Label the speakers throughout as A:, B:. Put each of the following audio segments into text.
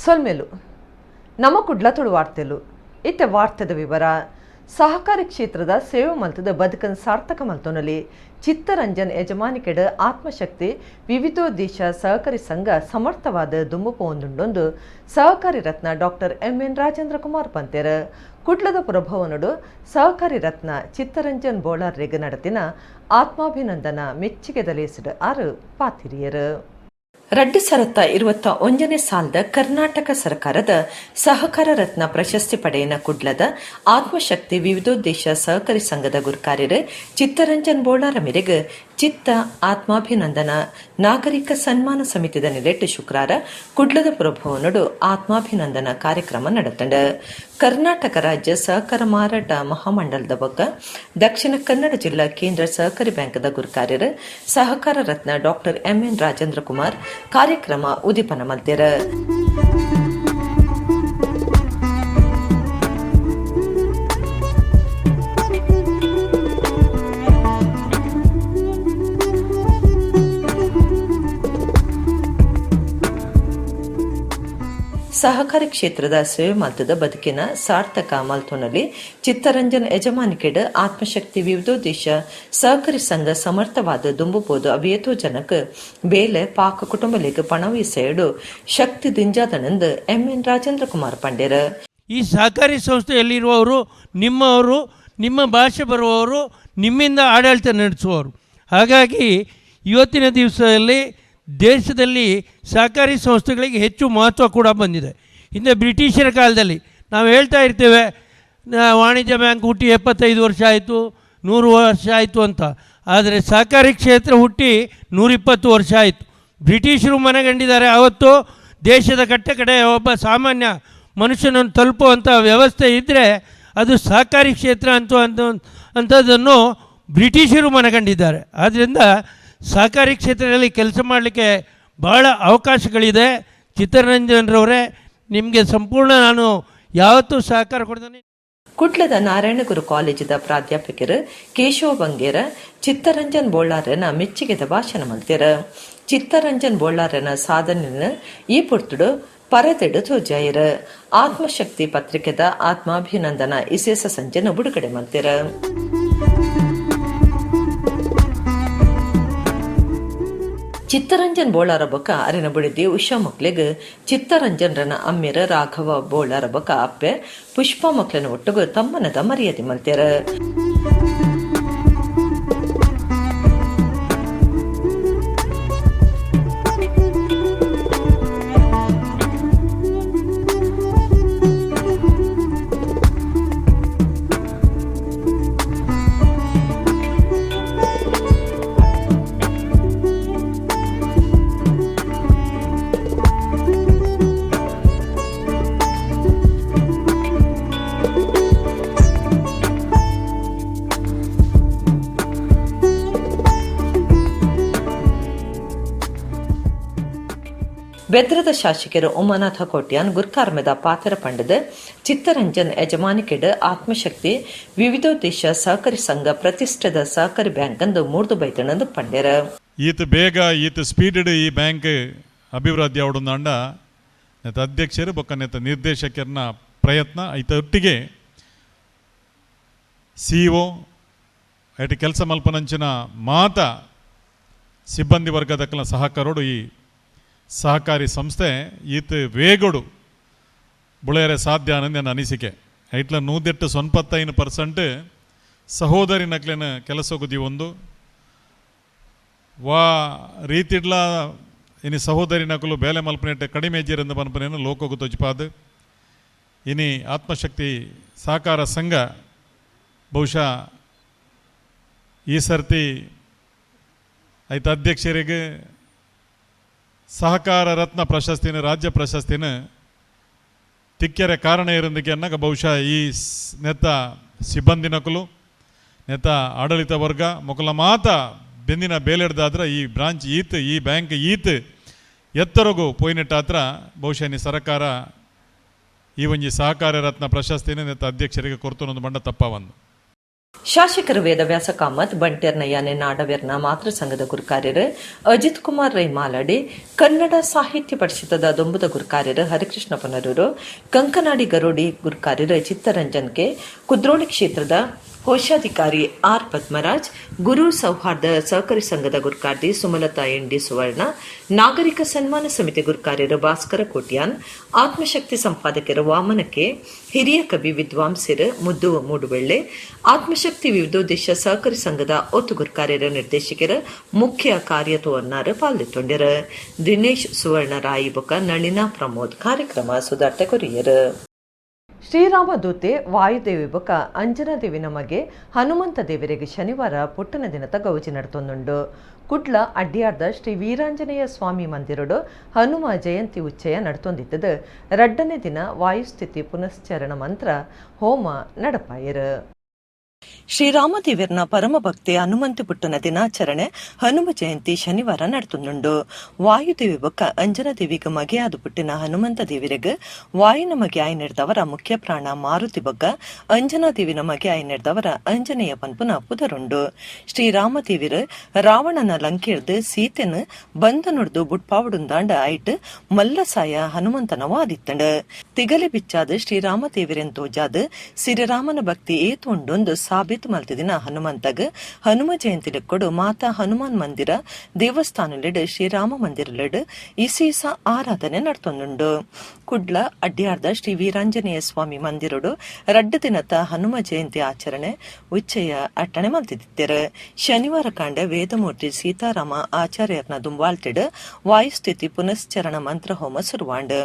A: ಸೊಲ್ಮೆಲು ನಮ್ಮ ಕುಡ್ಲ ತುಳು ವಾರ್ತೆಲು ಇತ್ತೆ ವಾರ್ತೆದ ವಿವರ ಸಹಕಾರಿ ಕ್ಷೇತ್ರದ ಸೇವೆ ಮಲ್ತದ ಬದುಕನ್ನು ಸಾರ್ಥಕ ಮಲ್ತೋನಲ್ಲಿ ಚಿತ್ತರಂಜನ್ ಯಜಮಾನಿಕೆಡ್ ಆತ್ಮಶಕ್ತಿ ವಿವಿಧೋದ್ದೇಶ ಸಹಕಾರಿ ಸಂಘ ಸಮರ್ಥವಾದ ದುಂಬುಪು ಒಂದುಂಡೊಂದು ಸಹಕಾರಿ ರತ್ನ ಡಾಕ್ಟರ್ ಎಂ.ಎನ್. ರಾಜೇಂದ್ರ ಕುಮಾರ್ ಪಂತೇರ್ ಕುಡ್ಲದ ಪುರಭವನಡು ಸಹಕಾರಿ ರತ್ನ ಚಿತ್ತರಂಜನ್ ಬೋಳಾರ್ರೆಗ್ ನಡತಿನ ಆತ್ಮಾಭಿನಂದನ ಮೆಚ್ಚುಗೆ ದಲೇಸಿಡ್ ಆರು ಪಾತಿರಿಯರು. 2021 ಸಾಲದ ಕರ್ನಾಟಕ ಸರ್ಕಾರದ ಸಹಕಾರ ರತ್ನ ಪ್ರಶಸ್ತಿ ಪಡೆಯನ ಕುಡ್ಲದ ಆತ್ಮಶಕ್ತಿ ವಿವಿಧೋದ್ದೇಶ ಸಹಕಾರಿ ಸಂಘದ ಗುರುಕಾರ್ಯರು ಚಿತ್ತರಂಜನ್ ಬೋಳಾರ ಮೇರೆಗೆ ಚಿತ್ತ ಆತ್ಮಾಭಿನಂದನ ನಾಗರಿಕ ಸನ್ಮಾನ ಸಮಿತಿದ ನಿಲೆಟ್ಟು ಶುಕ್ರವಾರ ಕುಡ್ಲದ ಪುರಭವನಡು ಆತ್ಮಾಭಿನಂದನ ಕಾರ್ಯಕ್ರಮ ನಡೆತಂಡ. ಕರ್ನಾಟಕ ರಾಜ್ಯ ಸಹಕಾರ ಮಾರಾಟ ಮಹಾಮಂಡಲದ ಬಗ್ಗೆ ದಕ್ಷಿಣ ಕನ್ನಡ ಜಿಲ್ಲಾ ಕೇಂದ್ರ ಸಹಕಾರಿ ಬ್ಯಾಂಕ್ದ ಗುರುಕಾರ್ಯರು ಸಹಕಾರ ರತ್ನ ಡಾಕ್ಟರ್ ಎಂ.ಎನ್. ರಾಜೇಂದ್ರ ಕುಮಾರ್ ಕಾರ್ಯಕ್ರಮ ಉದಿಪನ ಮಲ್ತೆರ. ಸಹಕಾರಿ ಕ್ಷೇತ್ರದ ಸೇವೆ ಮಲ್ತದ ಬದುಕಿನ ಸಾರ್ಥಕ ಮಲ್ತೋನಲ್ಲಿ ಚಿತ್ತರಂಜನ್ ಯಜಮಾನಿಕೆಡ್ ಆತ್ಮಶಕ್ತಿ ವಿವಿಧೋದ್ದೇಶ ಸಹಕಾರಿ ಸಂಘ ಸಮರ್ಥವಾದ ದುಂಬುಪೋದು ಅವಿಯತೋ ಜನಕ್ ಬೇಲೆ ಪಾಕ ಕುಟುಂಬಲಿಗೆ ಪಣವೀಸೆಯಡು ಶಕ್ತಿ ದಿಂಜಾದನೆಂದು ಎಂ.ಎನ್. ರಾಜೇಂದ್ರ ಕುಮಾರ್ ಪಂಡ್ಯರ್.
B: ಈ ಸಹಕಾರಿ ಸಂಸ್ಥೆಯಲ್ಲಿರುವವರು ನಿಮ್ಮವರು, ನಿಮ್ಮ ಭಾಷೆ ಬರುವವರು, ನಿಮ್ಮಿಂದ ಆಡಳಿತ ನಡೆಸುವವರು. ಹಾಗಾಗಿ ಇವತ್ತಿನ ದಿವಸದಲ್ಲಿ ದೇಶದಲ್ಲಿ ಸಹಕಾರಿ ಸಂಸ್ಥೆಗಳಿಗೆ ಹೆಚ್ಚು ಮಹತ್ವ ಕೂಡ ಬಂದಿದೆ. ಹಿಂದೆ ಬ್ರಿಟಿಷರ ಕಾಲದಲ್ಲಿ ನಾವು ಹೇಳ್ತಾ ಇರ್ತೇವೆ ವಾಣಿಜ್ಯ ಬ್ಯಾಂಕ್ ಹುಟ್ಟಿ 75 ವರ್ಷ ಆಯಿತು, 100 ವರ್ಷ ಆಯಿತು ಅಂತ. ಆದರೆ ಸಹಕಾರಿ ಕ್ಷೇತ್ರ ಹುಟ್ಟಿ 120 ವರ್ಷ ಆಯಿತು. ಬ್ರಿಟಿಷರು ಮನೆಗಂಡಿದ್ದಾರೆ. ಆವತ್ತು ದೇಶದ ಕಟ್ಟಕಡೆ ಒಬ್ಬ ಸಾಮಾನ್ಯ ಮನುಷ್ಯನನ್ನು ತಲುಪುವಂಥ ವ್ಯವಸ್ಥೆ ಇದ್ದರೆ ಅದು ಸಹಕಾರಿ ಕ್ಷೇತ್ರ ಅಂಥದ್ದನ್ನು ಬ್ರಿಟಿಷರು ಮನೆಗಂಡಿದ್ದಾರೆ. ಆದ್ದರಿಂದ ಸಹಕಾರಿ ಕ್ಷೇತ್ರದಲ್ಲಿ ಕೆಲಸ ಮಾಡಲಿಕ್ಕೆ ಬಹಳ ಅವಕಾಶಗಳಿದೆ. ಚಿತ್ತರಂಜನ್ರವರೇ, ನಿಮಗೆ ಸಂಪೂರ್ಣ ನಾನು ಯಾವತ್ತೂ ಸಹಕಾರ ಕೊಡ್ತೇನೆ.
A: ಕುಡ್ಲದ ನಾರಾಯಣಗುರು ಕಾಲೇಜಿದ ಪ್ರಾಧ್ಯಾಪಕರು ಕೇಶವ ಬಂಗೇರ ಚಿತ್ತರಂಜನ್ ಬೋಳಾರನ ಮೆಚ್ಚುಗೆದ ಭಾಷಣ ಮಲ್ತೇರ. ಚಿತ್ತರಂಜನ್ ಬೋಳಾರನ ಸಾಧನೆಯನ್ನು ಈ ಪುರ್ತುಡು ಪರದೆಡು ತೋಜಾಯಿರ. ಆತ್ಮಶಕ್ತಿ ಪತ್ರಿಕೆದ ಆತ್ಮಾಭಿನಂದನ ವಿಶೇಷ ಸಂಜೆನ ಬಿಡುಗಡೆ ಮಲ್ತೇರ. ಚಿತ್ತರಂಜನ್ ಬೋಳಾರ ಬೊಕ ಅರಿನ ಬುಡಿದಿ ಉಷಾ ಮಕ್ಳಿಗೆ ಚಿತ್ತರಂಜನ್ರನ ಅಮ್ಮಿರ ರಾಘವ ಬೋಳಾರ ಬೊಕ ಅಪ್ಪೆ ಪುಷ್ಪ ಮಕ್ಳನ ಒಟ್ಟಿಗೆ ತಮ್ಮನದ ಮರ್ಯಾದೆ ಮಲ್ತೇರ. ಬೆದ್ರದ ಶಾಸಕರು ಉಮಾನಾಥ ಕೋಟ್ಯಾನ್ ಗುರ್ಕಾರ್ಮೆದ ಪಾತ್ರ ಪಂಡದ ಚಿತ್ತರಂಜನ್ ಯಜಮಾನಿಕೆಡ್ ಆತ್ಮಶಕ್ತಿ ವಿವಿಧೋದ್ದೇಶ ಸಹಕಾರಿ ಸಂಘ ಪ್ರತಿಷ್ಠಿತ ಸಹಕಾರಿ ಬ್ಯಾಂಕ್ ಅಂದು ಮೂರ್ದು ಬೈತಣಂದು ಪಂಡ್ಯರ.
C: ಈತ ಬೇಗ ಈತ ಸ್ಪೀಡ್ ಈ ಬ್ಯಾಂಕ್ ಅಭಿವೃದ್ಧಿ ಅವಡುಂದಾಂಡ ನೆತ ಅಧ್ಯಕ್ಷರು ಬೊಕ್ಕ ನೆತ ನಿರ್ದೇಶಕರನ ಪ್ರಯತ್ನ ಐತ ಒಟ್ಟಿಗೆ ಸಿಇಒ ಐಟಿ ಕೆಲಸ ಮಲ್ಪನಂಚಿನ ಮಾತ ಸಿಬ್ಬಂದಿ ವರ್ಗದಕ್ಕಲ ಸಹಕಾರೋಡು ಈ ಸಹಕಾರಿ ಸಂಸ್ಥೆ ಈತ ವೇಗೊಡು ಬುಳೆಯರೆ ಸಾಧ್ಯ ಅನ್ನೋದು ನನ್ನ ಅನಿಸಿಕೆ. ಐಟ್ಲ 195% ಸಹೋದರಿ ನಕ್ಲಿನ ಕೆಲಸ ಗುದಿ ಒಂದು ವಾ ರೀತಿಡ್ಲ ಇನಿ ಸಹೋದರಿ ನಕಲು ಬೇಲೆ ಮಲ್ಪನೆಟ್ಟೆ ಕಡಿಮೆ ಜೀರಂದ ಪನ್ಪನೇನು ಲೋಕೋಗು ತೊಜ್ಪಾದ ಇನಿ ಆತ್ಮಶಕ್ತಿ ಸಹಕಾರ ಸಂಘ ಬಹುಶಃ ಈ ಸರ್ತಿ ಐತ ಅಧ್ಯಕ್ಷರಿಗೆ ಸಹಕಾರ ರತ್ನ ಪ್ರಶಸ್ತಿನ ರಾಜ್ಯ ಪ್ರಶಸ್ತಿನ ತಿಕ್ಕೆರೆ ಕಾರಣ ಇರೋದಕ್ಕೆ ಅನ್ನಕ ಬಹುಶಃ ಈ ನೆತ್ತ ಸಿಬ್ಬಂದಿ ನಕಲು ನೆತ್ತ ಆಡಳಿತ ವರ್ಗ ಮೊಕಲ ಮಾತ ಬೆಂದಿನ ಬೇಲೆಡ್ದಾದ್ರೆ ಈ ಬ್ರಾಂಚ್ ಈತ್ ಈ ಬ್ಯಾಂಕ್ ಈತ್ ಎತ್ತರಗೂ ಪೋಯ್ನೆಟ್ಟ ಹತ್ರ ಬಹುಶಃ ಈ ಸರ್ಕಾರ ಈ ಒಂಜಿ ಸಹಕಾರ ರತ್ನ ಪ್ರಶಸ್ತಿನ ನೆತ್ತ ಅಧ್ಯಕ್ಷರಿಗೆ ಕೊರ್ತನೊಂದು ಮಂಡ ತಪ್ಪ ಒಂದು
A: ಶಾಸಕರು ವೇದವ್ಯಾಸ ಕಾಮತ್ ಬಂಟೇರ್ನ ಯಾನೆ ನಾಡವೇರ್ನ ಮಾತೃ ಸಂಘದ ಗುರುಕಾರ್ಯರು ಅಜಿತ್ ಕುಮಾರ್ ರೈ ಮಾಲಾಡಿ ಕನ್ನಡ ಸಾಹಿತ್ಯ ಪರಿಷತ್ತದ ದೊಂಬುದ ಗುರುಕಾರ್ಯರು ಹರಿಕೃಷ್ಣ ಪುನರೂರು ಕಂಕನಾಡಿ ಗರೋಡಿ ಗುರುಕಾರ್ಯರು ಚಿತ್ತರಂಜನ್ ಕೆ ಕುದ್ರೋಳಿ ಕ್ಷೇತ್ರದ ಕೋಶಾಧಿಕಾರಿ ಆರ್ ಪದ್ಮರಾಜ್ ಗುರು ಸೌಹಾರ್ದ ಸಹಕಾರಿ ಸಂಘದ ಗುರುಕಾರ್ತಿ ಸುಮಲತಾ ಎನ್.ಡಿ. ಸುವರ್ಣ ನಾಗರಿಕ ಸನ್ಮಾನ ಸಮಿತಿ ಗುರುಕಾರ್ಯರು ಭಾಸ್ಕರ ಕೋಟ್ಯಾನ್ ಆತ್ಮಶಕ್ತಿ ಸಂಪಾದಕರು ವಾಮನಕ್ಕೆ ಹಿರಿಯ ಕವಿ ವಿದ್ವಾಂಸರು ಮುದ್ದು ಮೂಡುಬೆಳ್ಳೆ ಆತ್ಮಶಕ್ತಿ ವಿವಿಧೋದ್ದೇಶ ಸಹಕಾರಿ ಸಂಘದ ಒತ್ತು ಗುರುಕಾರ್ಯರ ನಿರ್ದೇಶಕರು ಮುಖ್ಯ ಕಾರ್ಯತೋರ್ನಾರು ಪಾಲ್ಗೊಂಡರು. ದಿನೇಶ್ ಸುವರ್ಣ ರಾಯಿ ಬೊಕ ನಳಿನಾ ಪ್ರಮೋದ್ ಕಾರ್ಯಕ್ರಮ ಸುಧಾರ್ಥ ಕೊರಿಯರು. ಶ್ರೀರಾಮ ದೂತೆ ವಾಯುದೇವಿ ಬೊಕ ಅಂಜನಾದೇವಿ ನಮಗೆ ಹನುಮಂತ ದೇವರಿಗೆ ಶನಿವಾರ ಪುಟ್ಟನ ದಿನದ ಗೌಜಿ ನಡ್ತೊಂದುಂಡು. ಕುಡ್ಲ ಅಡ್ಡಿಯಾರ್ದ ಶ್ರೀ ವೀರಾಂಜನೇಯ ಸ್ವಾಮಿ ಮಂದಿರಡು ಹನುಮ ಜಯಂತಿ ಉಚ್ಚಯ ನಡ್ತೊಂದಿದ್ದದು. ರಡ್ಡನೇ ದಿನ ವಾಯುಸ್ಥಿತಿ ಪುನಶ್ಚರಣ ಮಂತ್ರ ಹೋಮ ನಡಪಾಯರು. ಶ್ರೀರಾಮದೇವರನ ಪರಮ ಭಕ್ತಿ ಹನುಮಂತ ಪುಟ್ಟನ ದಿನಾಚರಣೆ ಹನುಮ ಜಯಂತಿ ಶನಿವಾರ ನಡ್ತುಂಡು. ವಾಯುದೇವಿ ಬೊಕ್ಕ ಅಂಜನಾದೇವಿಗೆ ಮಗೆಯಾದ ಪುಟ್ಟಿನ ಹನುಮಂತ ದೇವರಿಗೆ ವಾಯುನ ಮಗೆ ಆಯ್ ನಡೆದವರ ಮುಖ್ಯ ಪ್ರಾಣ ಮಾರುತಿ ಬೊಕ್ಕ ಅಂಜನಾದೇವಿನ ಮಗೆ ಆಯ್ ನಡೆದವರ ಅಂಜನೇಯ ಪನ್ಪುನ ಪುದರುಂಡು. ಶ್ರೀರಾಮದೇವಿರು ರಾವಣನ ಲಂಕೆರ್ದು ಸೀತೆನ ಬಂದ ನುಡ್ದು ಬುಟ್ಪಾವಡುಂದಾಂಡ ಆಯ್ತು ಮಲ್ಲಸಾಯ ಹನುಮಂತನ ವಾದಿತ್ತಂಡು. ತಿಗಲಿ ಬಿಚ್ಚಾದ ಶ್ರೀರಾಮದೇವಿರೆನ್ ತೋಜಾದ ಶ್ರೀರಾಮನ ಭಕ್ತಿ ಏತು ಉಂಡೊಂದು ಸಾಬೀತು ಮಲ್ತಿದಿನ ಹನುಮಂತಗ ಹನುಮ ಜಯಂತಿ ಕೊಡು ಮಾತಾ ಹನುಮಾನ್ ಮಂದಿರ ದೇವಸ್ಥಾನಲೆಡ್ ಶ್ರೀರಾಮ ಮಂದಿರಲೆಡ್ ಇಸೀಸ ಆರಾಧನೆ ನಡ್ತೊಂದುಂಡು. ಕುಡ್ಲ ಅಡ್ಡಿಯಾರ್ದ ಶ್ರೀ ವೀರಾಂಜನೇಯ ಸ್ವಾಮಿ ಮಂದಿರಡು ರಡ್ಡು ದಿನದ ಹನುಮ ಜಯಂತಿ ಆಚರಣೆ ಉಚ್ಚಯ ಅಟ್ಟಣೆ ಮಲ್ತಿದ್ದರು. ಶನಿವಾರ ಕಾಂಡ ವೇದಮೂರ್ತಿ ಸೀತಾರಾಮ ಆಚಾರ್ಯರ್ನ ದುಂಬಾಳ್ತಿಡ್ ವಾಯುಸ್ಥಿತಿ ಪುನಶ್ಚರಣ ಮಂತ್ರ ಹೋಮ ಸುರುವಾಂಡು.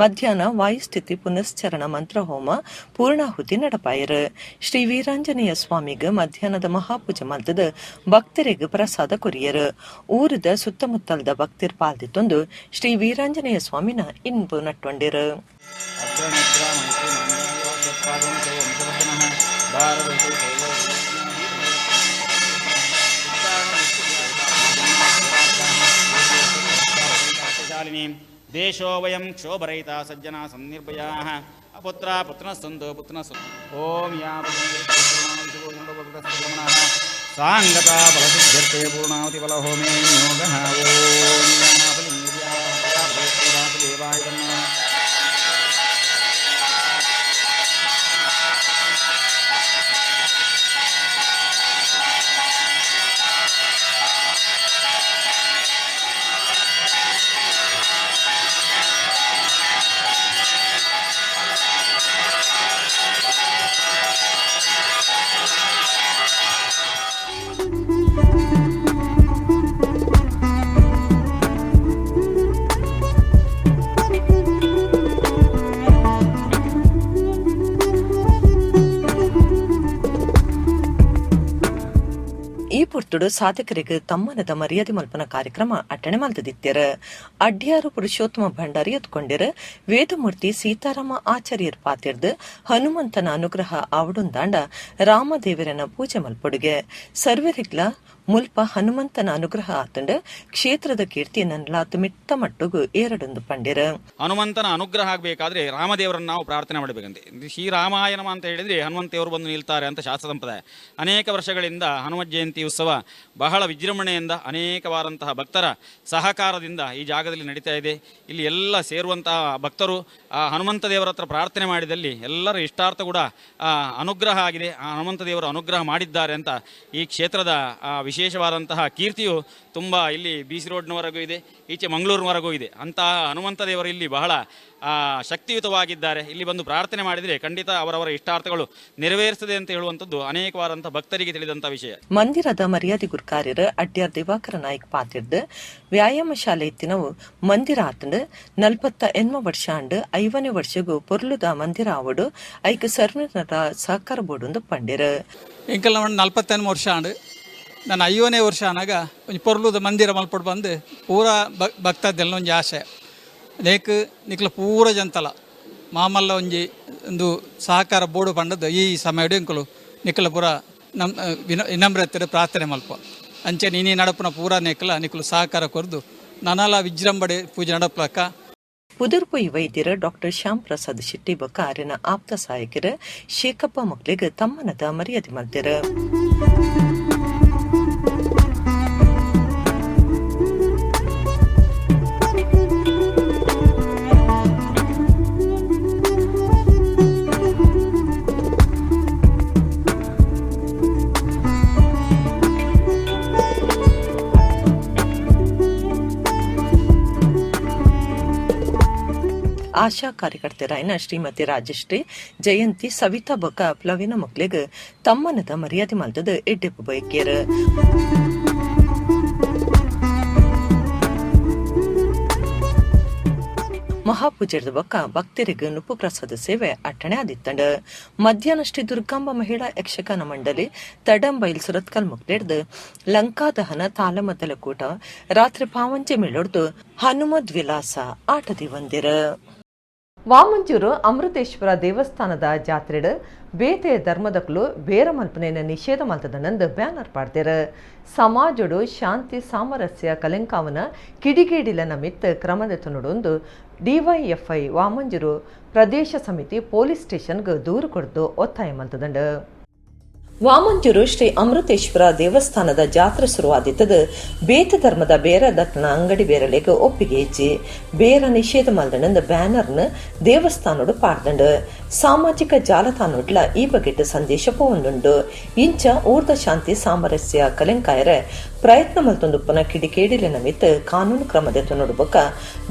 A: ಮಧ್ಯಾಹ್ನ ವಾಯುಸ್ಥಿತಿ ಪುನಶ್ಚರಣ ಮಂತ್ರ ಹೋಮ ಪೂರ್ಣಾಹುತಿ ನಡಪಾಯರು. ಶ್ರೀ ವೀರಾಂಜನೇಯ ಸ್ವಾಮಿಗೆ ಮಧ್ಯಾಹ್ನದ ಮಹಾಪೂಜೆ ಮಲ್ತದ ಭಕ್ತರಿಗೆ ಪ್ರಸಾದ ಕೊರಿಯರು. ಊರದ ಸುತ್ತಮುತ್ತಲದ ಭಕ್ತರು ಪಾಲ್ದಿತ್ತೊಂದು ಶ್ರೀ ವೀರಾಂಜನೇಯ ಸ್ವಾಮಿನ ಇನ್ಪು ನಟ್ಟೊಂಡಿರು.
D: ದೇಶೋ ವಯಂ ಕ್ಷೋಭರಹಿತ ಸಜ್ಜನ ಸನ್ನಿರ್ಭಯಾ ಪುತ್ರ ಪುತ್ರ ಸಂತು ಪುತ್ರ ಓಂ ಯಾ ಸಾಂಗತ ಬಲಸಿದ್ಧರ್ಥೆ ಪೂರ್ಣಾವತಿ ಬಲ ಹೋಮೇ ಯೋಗಃ ಓಂ ದೇವಾಯ
A: ಪುರ್ತುಡು ಸಾಧಕರಿಗೆ ತಮ್ಮನದ ಮರ್ಯಾದೆ ಮಲ್ಪನ ಕಾರ್ಯಕ್ರಮ ಅಟ್ಟಣೆ ಮಲ್ತದಿತ್ಯರ. ಅಡ್ಯಾರು ಪುರುಷೋತ್ತಮ ಭಂಡಾರಿ ಎತ್ಕೊಂಡಿರ ವೇದಮೂರ್ತಿ ಸೀತಾರಾಮ ಆಚಾರ್ಯರ್ ಪಾತಿರ್ದು ಹನುಮಂತನ ಅನುಗ್ರಹ ಆವಡುಂದಾಂಡ ರಾಮದೇವರನ ಪೂಜೆ ಮಲ್ಪೊಡುಗೆ ಸರ್ವರಿಗ್ಲ ಮುಲ್ಪ ಹನುಮಂತನ ಅನುಗ್ರಹ ಆತಂಡ ಕ್ಷೇತ್ರದ ಕೀರ್ತಿ ನನ್ಲಾತ್ ಮಿಟ್ಟ ಮಟ್ಟುಗು ಏರಡೊಂದು ಪಂಡಿರ.
D: ಹನುಮಂತನ ಅನುಗ್ರಹ ಆಗಬೇಕಾದ್ರೆ ರಾಮದೇವರನ್ನು ನಾವು ಪ್ರಾರ್ಥನೆ ಮಾಡಬೇಕಂತೆ. ಶ್ರೀರಾಮಾಯಣಮ ಅಂತ ಹೇಳಿದ್ರೆ ಹನುಮಂತೇವರು ಬಂದು ನಿಲ್ತಾರೆ ಅಂತ ಶಾಸ್ತ್ರ ಸಂಪ್ರದಾಯ. ಅನೇಕ ವರ್ಷಗಳಿಂದ ಹನುಮ ಜಯಂತಿ ಉತ್ಸವ ಬಹಳ ವಿಜೃಂಭಣೆಯಿಂದ ಅನೇಕವಾದಂತಹ ಭಕ್ತರ ಸಹಕಾರದಿಂದ ಈ ಜಾಗದಲ್ಲಿ ನಡೀತಾ ಇದೆ. ಇಲ್ಲಿ ಎಲ್ಲ ಸೇರುವಂತಹ ಭಕ್ತರು ಆ ಹನುಮಂತ ದೇವರ ಹತ್ರ ಪ್ರಾರ್ಥನೆ ಮಾಡಿದಲ್ಲಿ ಎಲ್ಲರ ಇಷ್ಟಾರ್ಥ ಕೂಡ ಅನುಗ್ರಹ ಆಗಿದೆ. ಆ ಹನುಮಂತ ದೇವರು ಅನುಗ್ರಹ ಮಾಡಿದ್ದಾರೆ ಅಂತ ಈ ಕ್ಷೇತ್ರದ ವಿಶೇಷವಾದಂತಹ ಕೀರ್ತಿಯು ತುಂಬ ಇಲ್ಲಿ BC ರೋಡ್ನವರೆಗೂ ಇದೆ, ಈಚೆ ಮಂಗಳೂರಿನವರೆಗೂ ಇದೆ. ಅಂತಹ ಹನುಮಂತ ದೇವರು ಇಲ್ಲಿ ಬಹಳ ಶಕ್ತಿಯುತವಾಗಿದ್ದಾರೆ. ಇಲ್ಲಿ ಬಂದು ಪ್ರಾರ್ಥನೆ ಮಾಡಿದರೆ ಖಂಡಿತ ಅವರವರ ಇಷ್ಟಾರ್ಥಗಳು ನೆರವೇರಿಸದೆ ಅಂತ ಹೇಳುವಂಥದ್ದು ಅನೇಕವಾದಂತಹ ಭಕ್ತರಿಗೆ ತಿಳಿದಂಥ ವಿಷಯ.
A: ಮಂದಿರದ ಮರ್ಯಾದೆ ಗುರುಕಾರ್ಯರು ಅಡ್ಯಾರ್ ದಿವಾಕರ ನಾಯ್ಕ ಪಾತಿರ್ದು ವ್ಯಾಯಾಮ ಶಾಲೆ ಎತ್ತಿನವು ಮಂದಿರ ಆತಂಡು 48 ವರ್ಷ ಅಂಡು 5ನೇ ವರ್ಷಗೂ ಪೊರ್ಲುದ ಮಂದಿರ ಆವಡು ಐಕ ಸರ್ವರ ಸಹಕಾರ ಬೋರ್ಡು ಪಂಡಿರು.
E: ಎಂಕಲ್ 48 ವರ್ಷ ಅಂಡು ನಾನು 5ನೇ ವರ್ಷ ಅನಾಗ ಒಂದು ಪೊರ್ಲುದ ಮಂದಿರ ಮಲ್ಪಟ್ಟು ಬಂದು ಪೂರ ಭಕ್ತದ್ದೆಲ್ಲ ಒಂಜಿ ಆಶೆ ನೇಕ್ ನಿಕ್ಲ ಪೂರ ಜಂತಲ ಮಾಮಲ್ಲ ಒಂಜಿ ಒಂದು ಸಹಕಾರ ಬೋರ್ಡು ಪಂಡದ್ದು ಈ ಸಮಯಡು ಎಂಕಲು ನಿಕ್ಲ ಪೂರ ವಿನಮ್ರತೆ ಪ್ರಾರ್ಥನೆ ಮಲ್ಪ ಅಂಚೆ ನೀನು ನಡಪುನ ಪೂರ ನೆಕ್ಲ ನಿಕ್ಲು ಸಹಕಾರ ಕೊರ್ದು ನನಲ ವಿಜೃಂಭಣೆ ಪೂಜೆ ನಡಪ್ಲಕ್ಕ
A: ಪುದರ್ಪೊಯ್ ವೈದ್ಯರ ಡಾಕ್ಟರ್ ಶ್ಯಾಮ್ ಪ್ರಸಾದ್ ಶೆಟ್ಟಿ ಬೊಕ್ಕ ಅರಿನ ಆಪ್ತ ಸಹಾಯಕರ ಶೇಖಪ್ಪ ಮಕ್ಳಿಗೆ ತಮ್ಮನದ ಮರ್ಯಾದೆ ಮಲ್ತೆರ. ಆಶಾ ಕಾರ್ಯಕರ್ತೆರಾಯನ ಶ್ರೀಮತಿ ರಾಜಶ್ರೀ ಜಯಂತಿ ಸವಿತಾ ಬೊಕ್ಕ ಪ್ಲವಿನ ಮಕ್ಳಿಗೆ ತಮ್ಮನದ ಮರ್ಯಾದೆ ಮಲ್ತದ ಎಡ್ಡೆಪ್ಪು ಬಯಕೆರ. ಮಹಾಪೂಜೆದ ಬೊಕ್ಕ ಭಕ್ತರಿಗೆ ನುಪ್ಪು ಪ್ರಸಾದ ಸೇವೆ ಅಟ್ಟಣೆ ಆದಿತ್ತಂಡ. ಮಧ್ಯಾಹ್ನ ಶ್ರೀ ದುರ್ಗಾಂಬ ಮಹಿಳಾ ಯಕ್ಷಗಾನ ಮಂಡಳಿ ತಡಂಬೈಲ್ ಸುರತ್ಕಲ್ ಮುಕ್ಲೆಡ್ದು ಲಂಕಾದಹನ ತಾಲಮದ್ದಲ ಕೂಟ ರಾತ್ರಿ ಪಾವಂಜೆ ಮೇಳೊಡ್ದು ಹನುಮದ್ ವಿಲಾಸ ಆಟದಿ ಬಂದಿರ. ವಾಮಂಜೂರು ಅಮೃತೇಶ್ವರ ದೇವಸ್ಥಾನದ ಜಾತ್ರೆಡ್ ಬೇತೆ ಧರ್ಮದಕ್ಲು ಬೇರ ಮಲ್ಪನೆಯ ನಿಷೇಧ ಮಲ್ತದನಂದು ಬ್ಯಾನರ್ ಪಾಡ್ದೇರ. ಸಮಾಜಡು ಶಾಂತಿ ಸಾಮರಸ್ಯ ಕಲೆಂಕಾವನ ಕಿಡಿಗೇಡಿಲನ ಮಿತ್ ಕ್ರಮದೆತ್ತು ನೋಡೊಂದು ಡಿವೈಎಫ್ಐ ವಾಮಂಜೂರು ಪ್ರದೇಶ ಸಮಿತಿ ಪೊಲೀಸ್ ಸ್ಟೇಷನ್ಗೆ ದೂರು ಕೊಡ್ದು ಒತ್ತಾಯ ಮಲ್ತದಂಡ. ವಾಮಂಜೂರು ಶ್ರೀ ಅಮೃತೇಶ್ವರ ದೇವಸ್ಥಾನದ ಜಾತ್ರೆ ಶುರುವಾದಿತ್ತದ ಬೇತ ಧರ್ಮದ ಬೇರ ದಟ್ಟಣ ಅಂಗಡಿ ಬೇರಲೆಗೆ ಒಪ್ಪಿಗೆ ಹೆಚ್ಚಿ ಬೇರ ನಿಷೇಧ ಮಲ್ದಣಂದ ಬ್ಯಾನರ್ನ ದೇವಸ್ಥಾನೋಡು ಪಾಡ್ದಂಡು ಸಾಮಾಜಿಕ ಜಾಲತಾಣೋಡ್ಲ ಈ ಬಗೆಟ್ ಸಂದೇಶ ಪೋವೊಂದುಂಡು. ಇಂಚ ಊರ್ದ ಶಾಂತಿ ಸಾಮರಸ್ಯ ಕಲೆಂಕಾಯರ ಪ್ರಯತ್ನ ಮಲ್ತೊಂದುಪ್ಪನ ಕಿಡಿಕೇಡಿಲಿನ ಮಿತ್ ಕಾನೂನು ಕ್ರಮದೆತ್ತು ನೋಡ್ಬೇಕ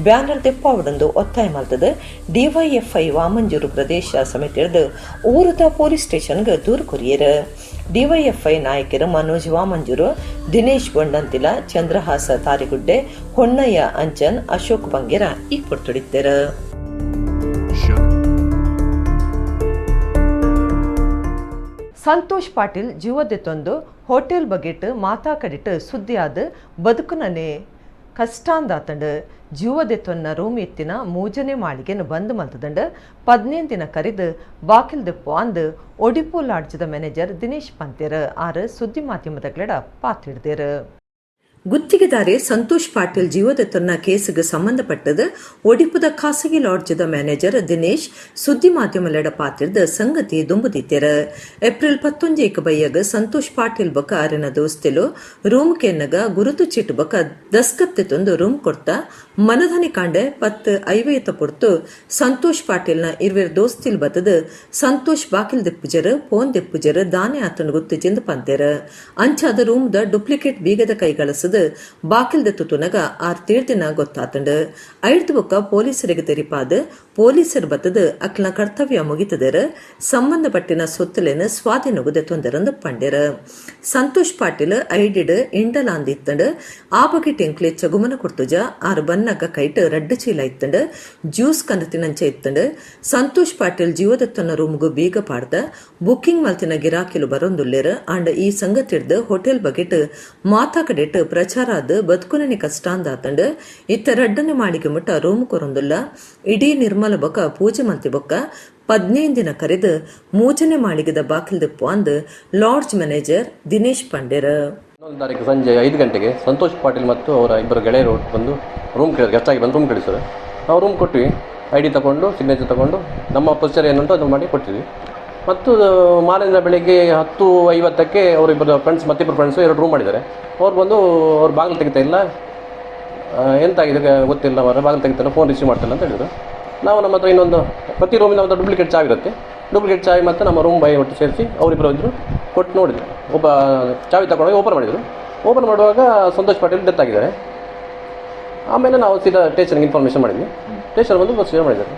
A: ಬ್ಯಾನರ್ ದೆಪ್ಪಾವಡೊಂದು ಒತ್ತಾಯ ಮಲ್ತದ ಡಿವೈಎಫ್ಐ ವಾಮಂಜೂರು ಪ್ರದೇಶ ಸಮಿತಿಯದು ಊರದ ಪೊಲೀಸ್ ಸ್ಟೇಷನ್ಗೆ ದೂರು ಕೊರಿಯರ. ಡಿವೈಎಫ್ಐ ನಾಯಕರು ಮನೋಜ್ ವಾಮಂಜೂರು, ದಿನೇಶ್ ಬೊಂಡಂತಿಲ, ಚಂದ್ರಹಾಸ ತಾರಿಗುಡ್ಡೆ, ಹೊನ್ನಯ್ಯ ಅಂಚನ್, ಅಶೋಕ್ ಬಂಗೇರ ಈ ಪೊರ್ತೊಡಿದ್ದರ. ಸಂತೋಷ್ ಪಾಟೀಲ್ ಜೀವದೆತ್ತೊಂದು ಹೋಟೆಲ್ ಬಗೆಟ್ ಮಾತಾ ಕಡಿಟ್ ಸುದ್ದಿಯಾದ ಬದುಕುನನೆ ಕಷ್ಟಾಂದಾತಂಡು ಜೀವದೆತ್ತೊನ್ನ ರೂಮ್ ಎತ್ತಿನ ಮೂಜನೆ ಮಾಳಿಗೆನು ಬಂದ್ ಮಲ್ತದಂಡ 15 ದಿನ ಕರೆದು ಬಾಕಿಲ್ ದೆಪ್ಪು ಅಂದು ಒಡಿಪು ಲಾಡ್ಜದ ಮ್ಯಾನೇಜರ್ ದಿನೇಶ್ ಪಂತೇರ್ ಆರು ಸುದ್ದಿ ಮಾಧ್ಯಮದಗಳೆಡ ಪಾತಿಡ್ದೇರು. ಗುತ್ತಿಗೆದಾರೆ ಸಂತೋಷ್ ಪಾಟೀಲ್ ಜೀವದತ್ತನ್ನ ಕೇಸಿಗೆ ಸಂಬಂಧಪಟ್ಟದ ಒಡಿಪುದ ಖಾಸಗಿ ಲಾಡ್ಜದ ಮ್ಯಾನೇಜರ್ ದಿನೇಶ್ ಸುದ್ದಿ ಮಾಧ್ಯಮಲೆಡ ಪಾತಿರ್ದ ಸಂಗತಿ ದುಂಬುದಿತ್ತೆರ. ಏಪ್ರಿಲ್ 11 ಬಯ್ಯಗ ಸಂತೋಷ್ ಪಾಟೀಲ್ ಬೊಕ್ಕ ಅರಿನ ದೋಸ್ತೆಲು ರೂಮ್ ಕೆನ್ನಗ ಗುರುತು ಚೀಟ್ ಬೊಕ್ಕ ದಸ್ಕತ್ತೆತ್ತೊಂದು ರೂಮ್ ಕೊಡ್ತಾ ಮನಧನಿ ಕಾಂಡೆ 10:50 ಪೊರ್ತು ಸಂತೋಷ್ ಪಾಟೀಲ್ನ ಇರ್ವೇರ್ ದೋಸ್ತಿಲ್ ಬತ್ತದ ಸಂತೋಷ್ ಬಾಕಿಲ್ ದೆಪ್ಪುಜರ್ ಫೋನ್ ದೆಪ್ಪುಜರ್ ದಾನೆ ಆತನ ಗುತ್ತು ಚೆಂದ ಪಂತೆರ. ಅಂಚಾದ ರೂಮ್ದ ಡುಪ್ಲಿಕೇಟ್ ಬೀಗದ ಕೈಗಳಸದ ಬಾಕಿಲ್ ದೆತ್ತುನಗ 6 ದಿನ ಗೊತ್ತಾತಂಡು. ಐಡ್ದು ಬೊಕ್ಕ ಪೊಲೀಸರಿಗೆ ತೆರಿಪಾದ ಪೊಲೀಸರು ಬತ್ತದ ಅಕ್ಲ ಕರ್ತವ್ಯ ಮುಗಿತದರ ಸಂಬಂಧಪಟ್ಟಿನ ಸೊತ್ತಲೇನ ಸ್ವಾಧೀನಗುದೆತ್ತೊಂದರಂದು ಪಂಡೆರ. ಸಂತೋಷ್ ಪಾಟೀಲ್ ಐಡಿಡ್ ಇಂಡಲ ಅಂದಿತ್ತಂಡು ಆ ಬಗೆ ಟೆಂಕ್ಲೆ ಚಗುಮನ ಕೊಡ್ತುಜ 6 ಬನ್ನಗ ಕೈಟ್ ರಡ್ಡು ಚೀಲ ಇತ್ತಂಡು ಜ್ಯೂಸ್ ಕನತಿನಂಚ ಇತ್ತಂಡು. ಸಂತೋಷ್ ಪಾಟೀಲ್ ಜೀವದತ್ತನ ರೂಮ್ಗು ಬೀಗ ಪಾಡ್ದ ಬುಕ್ಕಿಂಗ್ ಮಲ್ತಿನ ಗಿರಾಕಿಲು ಬರೊಂದುಲ್ಲೇರ. ಅಂಡ್ ಈ ಸಂಗತಿಡ್ದು ಹೋಟೆಲ್ ಬಗೆಟ್ ಮಾತಾ ಕಡೆಟ್ ಪ್ರಚಾರಾದ ಬದುಕುನನೆ ಕಷ್ಟ ಅಂದಾತಂಡು ಇತ್ತ ರಡ್ಡನೆ ಮಾಡಿಗೆ ಮುಟ್ಟ ರೂಮ್ ಕೊರೊಂದುಲ್ಲ. ಇಡೀ ನಿರ್ಮಲ ಬೊಕ್ಕ ಪೂಜೆ ಮಂತಿ ಬೊಕ್ಕ 15 ದಿನ ಕರೆದು ಮೂಜನೆ ಮಾಳಿಗೆದ ಬಾಕಿಲ್ ದೆಪ್ಪು ಅಂದು ಲಾಡ್ಜ್ ಮ್ಯಾನೇಜರ್ ದಿನೇಶ್ ಪಂಡೇರ.
F: 1 ತಾರೀಕು ಸಂಜೆ 5 ಗಂಟೆಗೆ ಸಂತೋಷ್ ಪಾಟೀಲ್ ಮತ್ತು ಅವರ ಇಬ್ಬರು ಗೆಳೆಯರು ಬಂದು ರೂಮ್ ಗೆಸ್ಟ್ ಆಗಿ ಬಂದು ರೂಮ್ ಕಳಿಸರು. ನಾವು ರೂಮ್ ಕೊಟ್ವಿ, ID ತಗೊಂಡು ಸಿಗ್ನೇಚರ್ ತಗೊಂಡು ನಮ್ಮ ಪ್ರೊಸೀಜರ್ ಏನುಂಟು ಅದು ಮಾಡಿ ಕೊಟ್ಟಿದ್ವಿ. ಮತ್ತು ಮಾರನೇ ಬೆಳಗ್ಗೆ 10:50ಕ್ಕೆ ಅವರಿಬ್ಬರು ಫ್ರೆಂಡ್ಸ್ ಮತ್ತಿಬ್ಬರು ಫ್ರೆಂಡ್ಸು 2 ರೂಮ್ ಮಾಡಿದ್ದಾರೆ. ಅವ್ರು ಬಂದು ಅವ್ರು ಬಾಗಿಲು ತೆಗಿತಾ ಇಲ್ಲ, ಎಂತಾಗಿದೆ ಗೊತ್ತಿಲ್ಲ, ಅವರ ಬಾಗಿಲು ತೆಗಿತಾಯಿಲ್ಲ, ಫೋನ್ ರಿಸೀವ್ ಮಾಡ್ತಿಲ್ಲ ಅಂತ ಹೇಳಿದರು. ನಾವು ನಮ್ಮ ಹತ್ರ ಇನ್ನೊಂದು ಪ್ರತಿ ರೂಮಿನ ಒಂದು ಡೂಪ್ಲಿಕೇಟ್ ಚಾವಿ ಇರುತ್ತೆ, ಡೂಪ್ಲಿಕೇಟ್ ಚಾವಿ ಮತ್ತು ನಮ್ಮ ರೂಮ್ ಬಾಯಿ ಒಟ್ಟು ಸೇರಿಸಿ ಅವರಿಬ್ಬರು ಇದ್ದರು ಕೊಟ್ಟು ನೋಡಿದ್ರು. ಒಬ್ಬ ಚಾವಿ ತಗೊಂಡೋಗಿ ಓಪನ್ ಮಾಡಿದರು. ಓಪನ್ ಮಾಡುವಾಗ ಸಂತೋಷ್ ಪಾಟೀಲ್ ಡೆತ್ ಆಗಿದ್ದಾರೆ. ಆಮೇಲೆ ನಾವು ಸೀದಾ ಸ್ಟೇಷನ್ಗೆ ಇನ್ಫಾರ್ಮೇಷನ್ ಮಾಡಿದ್ವಿ. ಸ್ಟೇಷನ್ ಬಂದು ಪ್ರೊಸೀಜರ್ ಮಾಡಿದ್ದಾರೆ.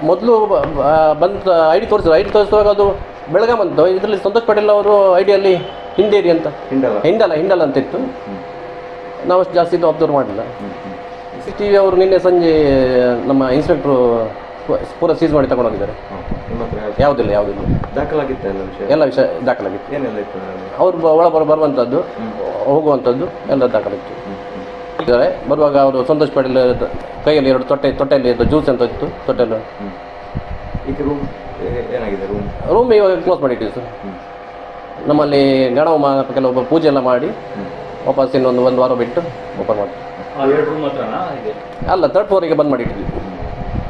F: ಮೊದಲು ಬಂದು ID ತೋರಿಸುವಾಗ ಅದು ಬೆಳಗಾಂ ಬಂತು. ಇದರಲ್ಲಿ ಸಂತೋಷ್ ಪಾಟೀಲ್ ಅವರು ಐಡಿಯಲ್ಲಿ ಹಿಂಡೇರಿ ಅಂತ ಹಿಂಡಲ ಅಂತ ಇತ್ತು. ನಾವು ಅಷ್ಟು ಜಾಸ್ತಿ ಅಬ್ಸರ್ವ್ ಮಾಡಲಿಲ್ಲ. CCTV ಅವರು ನಿನ್ನೆ ಸಂಜೆ ನಮ್ಮ ಇನ್ಸ್ಪೆಕ್ಟ್ರು ಪೂರ ಸೀಸ್ ಮಾಡಿ ತಗೊಂಡೋಗಿದ್ದಾರೆ. ಯಾವುದಿಲ್ಲ ಎಲ್ಲ ವಿಷಯ ದಾಖಲಾಗಿತ್ತು. ಅವ್ರು ಬರುವಂಥದ್ದು ಹೋಗುವಂಥದ್ದು ಎಲ್ಲ ದಾಖಲಾಗಿತ್ತು. ಇದ್ದಾರೆ ಬರುವಾಗ ಅವರು ಸಂತೋಷ್ ಪಾಟೀಲ್ ಕೈಯಲ್ಲಿ 2 ತೊಟ್ಟೆಯಲ್ಲಿ ಜ್ಯೂಸ್ ಅಂತ ಇತ್ತು ತೊಟ್ಟೆಲ್ಲ. ರೂಮ್ ಇವಾಗ ಕ್ಲೋಸ್ ಮಾಡಿಟ್ಟಿವಿ ಸರ್. ನಮ್ಮಲ್ಲಿ ಗಣಹೋಮ ಕೆಲವೊಬ್ಬ ಪೂಜೆ ಎಲ್ಲ ಮಾಡಿ ವಾಪಸ್ ಇನ್ನೊಂದು 1 ವಾರ ಬಿಟ್ಟು ಓಪನ್ ಮಾಡ್ತೀವಿ.
G: 2 ರೂಮ್ ಮಾತ್ರನಾ ಇದೆ?
F: ಅಲ್ಲ, 3rd ಫ್ಲೋರಿಗೆ ಬಂದ್ ಮಾಡಿ ಇಟ್ಟಿದ್ವಿ.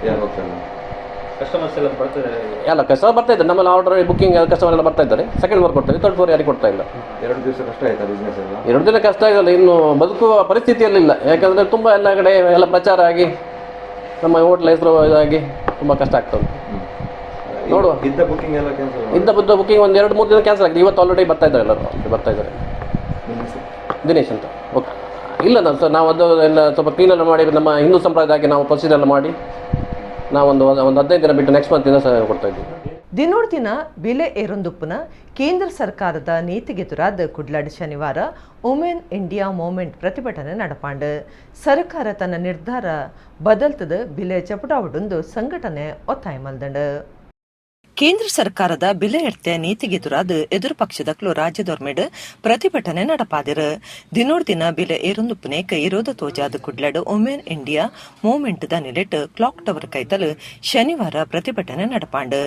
G: ಯಾರು ಹೋಗ್ತಾರೆ? ಕಸ್ಟಮರ್ಸ್ ಎಲ್ಲ ಬರ್ತಾರೆ?
F: ಅಲ್ಲ, ಕಸ್ಟಮರ್ ಬರ್ತಾ ಇದ್ದಾರೆ. ನಮ್ಮಲ್ಲಿ ಆರ್ಡರ್ ಬುಕ್ಕಿಂಗ್ ಕಸ್ಟಮರ್ ಎಲ್ಲ ಬರ್ತಾ ಇದ್ದಾರೆ. 2nd ಫ್ಲೋರ್ ಕೊಡ್ತಾರೆ, 3rd ಫ್ಲೋರ್ ಯಾರಿಗೆ ಕೊಡ್ತಾ ಇಲ್ಲ.
G: 2 ದಿವಸ ಕಷ್ಟ ಆಯ್ತಾ ಬಿಸ್ನೆಸ್ ಎಲ್ಲ?
F: 2 ದಿನ ಕಷ್ಟ ಆಗಲ್ಲ, ಇನ್ನು ಬದುಕುವ ಪರಿಸ್ಥಿತಿಯಲ್ಲಿಲ್ಲ. ಯಾಕಂದರೆ ತುಂಬ ಎಲ್ಲ ಕಡೆ ಎಲ್ಲ ಪ್ರಚಾರ ಆಗಿ ನಮ್ಮ ಹೋಟ್ಲ್ ಹೆಸರು ಇದಾಗಿ ತುಂಬ ಕಷ್ಟ ಆಗ್ತಾ ಉಂಟು. ನೋಡುವ,
G: ಇದ್ದ ಬುಕ್ಕಿಂಗ್ ಎಲ್ಲ ಕ್ಯಾನ್ಸಲ್?
F: ಇದ್ದ ಬುಕ್ಕಿಂಗ್ ಒಂದು 2-3 ದಿನ ಕ್ಯಾನ್ಸಲ್ ಆಗಿದೆ. ಇವತ್ತು ಆಲ್ರೆಡಿ ಬರ್ತಾ ಇದ್ದಾರೆ, ಎಲ್ಲರೂ ಬರ್ತಾ ಇದ್ದಾರೆ. ದಿನೇಶ್ ಅಂತ. ಓಕೆ, ಇಲ್ಲ ಸರ್, ನಾವು ಅದು ಎಲ್ಲ ಸ್ವಲ್ಪ ಕ್ಲೀನೆಲ್ಲ ಮಾಡಿ ನಮ್ಮ ಹಿಂದೂ ಸಂಪ್ರದಾಯಕ್ಕೆ ನಾವು ಪ್ರೊಸೀಜರ್ ಎಲ್ಲ ಮಾಡಿ ನಾವು ಒಂದು 15 ದಿನ ಬಿಟ್ಟು ನೆಕ್ಸ್ಟ್ ಮಂತಿಂದ ಸಹ ಕೊಡ್ತಾ ಇದ್ದೀವಿ.
A: ದಿನೋಡ್ ದಿನ ಬೆಲೆ ಏರೊಂದುಪ್ಪುನ ಕೇಂದ್ರ ಸರ್ಕಾರದ ನೀತಿಗೆದುರಾದ ಕುಡ್ಲಾಡ್ ಶನಿವಾರ ವುಮೆನ್ ಇಂಡಿಯಾ ಮೂವ್ಮೆಂಟ್ ಪ್ರತಿಭಟನೆ ನಡಪಾಂಡು. ಸರ್ಕಾರ ತನ್ನ ನಿರ್ಧಾರ ಬದಲ್ತದ ಬೆಲೆ ಚಪಟಾವಡೊಂದು ಸಂಘಟನೆ ಒತ್ತಾಯ ಮಲ್ದಂಡು. ಕೇಂದ್ರ ಸರ್ಕಾರದ ಬೆಲೆ ಏರ್ತೆ ನೀತಿಗೆದುರಾದ ಎದುರು ಪಕ್ಷದಕ್ಲು ರಾಜ್ಯದೊರ್ಮೆಡ್ ಪ್ರತಿಭಟನೆ ನಡಪಾದಿರು. ದಿನೋಡ್ ದಿನ ಬೆಲೆ ಏರೊಂದುಪ್ಪನೇಕ ಇರೋದ ತೋಜಾದ ಕುಡ್ಲಾಡ್ ವುಮೆನ್ ಇಂಡಿಯಾ ಮೂವ್ಮೆಂಟ್ ದ ನಿಲೆಟ್ ಕ್ಲಾಕ್ ಟವರ್ ಕೈತಲು ಶನಿವಾರ ಪ್ರತಿಭಟನೆ ನಡಪಾಂಡು.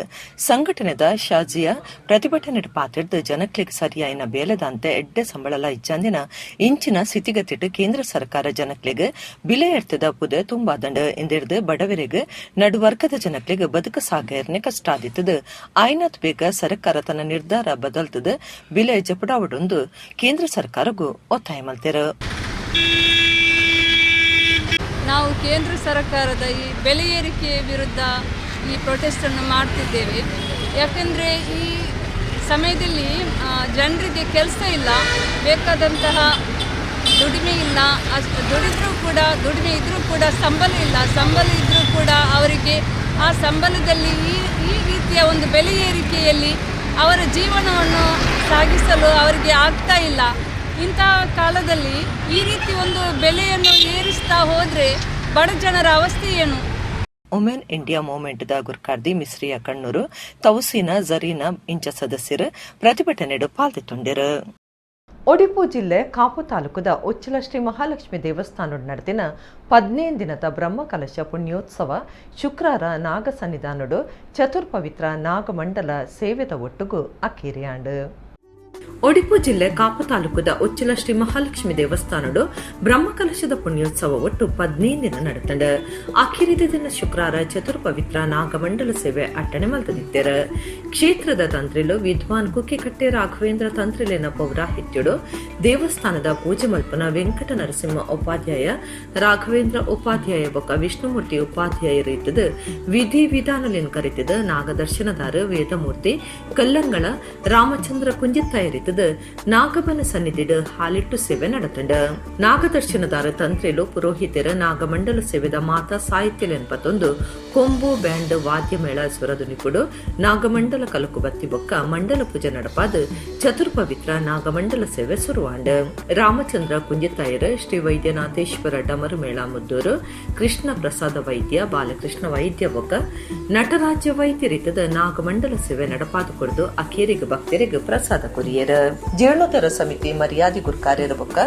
A: ಸಂಘಟನೆದ ಶಾಜಿಯ ಪ್ರತಿಭಟನೆ ಪಾತಿರ್ದು ಜನಕ್ಲಿಗ್ ಸರಿಯಾಯಿನ ಬೇಲೆದಂತೆ ಎಡ್ಡೆ ಸಂಬಳಲ ಇಜ್ಜಂದಿನ ಇಂಚಿನ ಸ್ಥಿತಿಗತಿಟ್ ಕೇಂದ್ರ ಸರ್ಕಾರ ಜನಕ್ಲಿಗ್ ಬೆಲೆ ಏರ್ತದ ಪುದೆ ತುಂಬಾದಂಡು ಇಂದಿರ್ದು ಬಡವರಿಗೆ ನಡುವರ್ಗದ ಜನಕ್ಲಿಗ್ ಬದುಕ ಸಾಗರ್ನೆ ಕಷ್ಟ ಆದಿತ್ತದು. ಆಯ್ನತ್ ಬೇಗ ಸರ್ಕಾರ ತನ್ನ ನಿರ್ಧಾರ ಬದಲ್ತದ ಬೆಲೆ ಜಪಡಾವಡೊಂದು ಕೇಂದ್ರ ಸರ್ಕಾರಗೂ ಒತ್ತಾಯ ಮಲ್ತೇರು.
H: ನಾವು ಕೇಂದ್ರ ಸರ್ಕಾರದ ಈ ಬೆಲೆ ಏರಿಕೆ ವಿರುದ್ಧ ಈ ಪ್ರೊಟೆಸ್ಟ್ ಅನ್ನು ಮಾಡ್ತಿದ್ದೇವೆ. ಯಾಕಂದರೆ ಈ ಸಮಯದಲ್ಲಿ ಜನರಿಗೆ ಕೆಲಸ ಇಲ್ಲ, ಬೇಕಾದಂತಹ ದುಡಿಮೆ ಇಲ್ಲ. ಅಷ್ಟು ದುಡಿಮೆ ಇದ್ರೂ ಕೂಡ ಸಂಬಳ ಇಲ್ಲ. ಸಂಬಳ ಇದ್ರೂ ಕೂಡ ಅವರಿಗೆ ಆ ಸಂಬಳದಲ್ಲಿ ಈ ರೀತಿಯ ಒಂದು ಬೆಲೆ ಏರಿಕೆಯಲ್ಲಿ ಅವರ ಜೀವನವನ್ನು ಸಾಗಿಸಲು ಅವರಿಗೆ ಆಗ್ತಾ ಇಲ್ಲ. ಇಂತಹ ಕಾಲದಲ್ಲಿ ಈ ರೀತಿ ಒಂದು ಬೆಲೆಯನ್ನು ಏರಿಸ್ತಾ ಹೋದರೆ ಬಡ ಜನರ ಅವಸ್ಥೆ ಏನು?
A: ವುಮೆನ್ ಇಂಡಿಯಾ ಮೂವ್ಮೆಂಟ್ ದ ಗುರ್ಕಾರ್ದಿ ಮಿಸ್ರಿಯ ಕಣ್ಣೂರು ತೌಸೀನ ಜರೀನಾ ಇಂಚ ಸದಸ್ಯರು ಪ್ರತಿಭಟನೆಡು ಪಾಲ್ಗೊಂಡಿರು. ಒಡಿಪು ಜಿಲ್ಲೆ ಕಾಪು ತಾಲೂಕದ ಉಚ್ಚಲ ಶ್ರೀ ಮಹಾಲಕ್ಷ್ಮಿ ದೇವಸ್ಥಾನದ ನಡೆದಿನ 15 ದಿನದ ಬ್ರಹ್ಮಕಲಶ ಪುಣ್ಯೋತ್ಸವ ಶುಕ್ರವಾರ ನಾಗ ಸನ್ನಿಧಾನಡು ಚತುರ್ಪವಿತ್ರ ನಾಗಮಂಡಲ ಸೇವೆದ ಒಟ್ಟುಗು ಅಕ್ಕೇರಿಯಾಂಡು. ಒಡಿಪು ಜಿಲ್ಲೆ ಕಾಪು ತಾಲೂಕದ ಉಚ್ಚಲ ಶ್ರೀ ಮಹಾಲಕ್ಷ್ಮಿ ದೇವಸ್ಥಾನಡು ಬ್ರಹ್ಮಕಲಶದ ಪುಣ್ಯೋತ್ಸವ ಒಟ್ಟು 15 ದಿನ ನಡೆತಂಡ. ಆಖಿರಿದ ದಿನ ಶುಕ್ರವಾರ ಚತುರ್ಪವಿತ್ರ ನಾಗಮಂಡಲ ಸೇವೆ ಅಟ್ಟಣೆ ಮಲ್ತದಿತ್ತೇರು. ಕ್ಷೇತ್ರದ ತಂತ್ರಿಲು ವಿದ್ವಾನ್ ಕುಕ್ಕಿಕಟ್ಟೆ ರಾಘವೇಂದ್ರ ತಂತ್ರಿಲೇನ ಪೌರಾಹಿತ್ಯುಡು ದೇವಸ್ಥಾನದ ಪೂಜೆ ಮಲ್ಪನ ವೆಂಕಟ ನರಸಿಂಹ ಉಪಾಧ್ಯಾಯ, ರಾಘವೇಂದ್ರ ಉಪಾಧ್ಯಾಯ ಬೊಕ್ಕ ವಿಷ್ಣುಮೂರ್ತಿ ಉಪಾಧ್ಯಾಯ ರೀತಿದ ವಿಧಿ ವಿಧಾನಲಿನ್ ಕರಿತಿದ ನಾಗದರ್ಶನದಾರ ವೇದಮೂರ್ತಿ ಕಲ್ಲಂಗಳ ರಾಮಚಂದ್ರ ಕುಂಜಿತ್ತಾಯ ರೀತಿದ ನಾಗಬನ ಸನ್ನಿಧಿಡು ಹಾಲಿಟ್ಟು ಸೇವೆ ನಡೆತಂಡ. ನಾಗದರ್ಶನದಾರ ತಂತ್ರಿಲು ಪುರೋಹಿತರ ನಾಗಮಂಡಲ ಸೇವೆದ ಮಾತಾ ಸಾಹಿತ್ಯ ಎನ್ಪತ್ತೊಂದು ಕೊಂಬು ಬ್ಯಾಂಡ್ ವಾದ್ಯ ಮೇಳ ಸ್ವರದುನಿಕುಡು ನಾಗಮಂಡಲ ಕಲಕು ಬತ್ತಿ ಬೊಕ್ಕ ಮಂಡಲ ಪೂಜೆ ನಡಪಾದ ಚತುರ್ಪವಿತ್ರ ನಾಗಮಂಡಲ ಸೇವೆ ಶುರುವಾಂಡ. ರಾಮಚಂದ್ರ ಕುಂಜಿತಾಯರ ಶ್ರೀ ವೈದ್ಯನಾಥೇಶ್ವರ ಡಮರು ಮೇಳ ಮುದ್ದೂರು, ಕೃಷ್ಣ ಪ್ರಸಾದ ವೈದ್ಯ, ಬಾಲಕೃಷ್ಣ ವೈದ್ಯ ಬೊಕ್ಕ ನಟರಾಜ್ಯ ವೈದ್ಯ ರೀತದ ನಾಗಮಂಡಲ ಸೇವೆ ನಡಪಾದ ಕೊಡ್ದು ಅಖೇರಿಗೆ ಭಕ್ತರಿಗೆ ಪ್ರಸಾದ ಕೊರಿಯರು. ಜೀರ್ಣೋದ್ಧಾರ ಸಮಿತಿ ಮರ್ಯಾದೆ ಗುರ್ಕಾರ್ಯರ ಬೊಕ್ಕ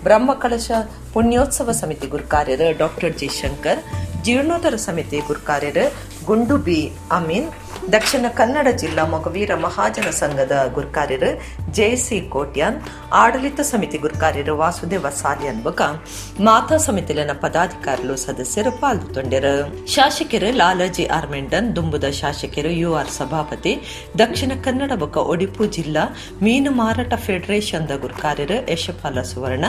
A: ಬ್ರಹ್ಮಕಲಶ ಪುಣ್ಯೋತ್ಸವ ಸಮಿತಿ ಗುರ್ಕಾರ್ಯರು ಡಾಕ್ಟರ್ ಜಿ ಶಂಕರ್, ಜೀರ್ಣೋದ್ಧಾರ ಸಮಿತಿ ಗುರ್ಕಾರ್ಯರು ಗುಂಡು ಬಿ ಅಮೀನ್, ದಕ್ಷಿಣ ಕನ್ನಡ ಜಿಲ್ಲಾ ಮೊಗವೀರ ಮಹಾಜನ ಸಂಘದ ಗುರ್ಕಾರ್ಯರು ಜೆಸಿ ಕೋಟ್ಯಾನ್, ಆಡಳಿತ ಸಮಿತಿ ಗುರ್ಕಾರ್ಯರು ವಾಸುದೇವ ಸಾಲಿಯನ್ ಬೊಕ್ಕ ಮಾತಾ ಸಮಿತಿಲಿನ ಪದಾಧಿಕಾರಿಗಳು ಸದಸ್ಯರು ಪಾಲ್ಗೊಂಡರು. ಶಾಸಕರು ಲಾಲಾಜಿ ಆರ್ ಮೆಂಡನ್, ದುಂಬುದ ಶಾಸಕರು UR ಸಭಾಪತಿ, ದಕ್ಷಿಣ ಕನ್ನಡ ಬೊಕ್ಕ ಒಡಿಪು ಜಿಲ್ಲಾ ಮೀನು ಮಾರಾಟ ಫೆಡರೇಷನ್ ದ ಗುರ್ಕಾರ್ಯರು ಯಶಪಾಲ ಸುವರ್ಣ,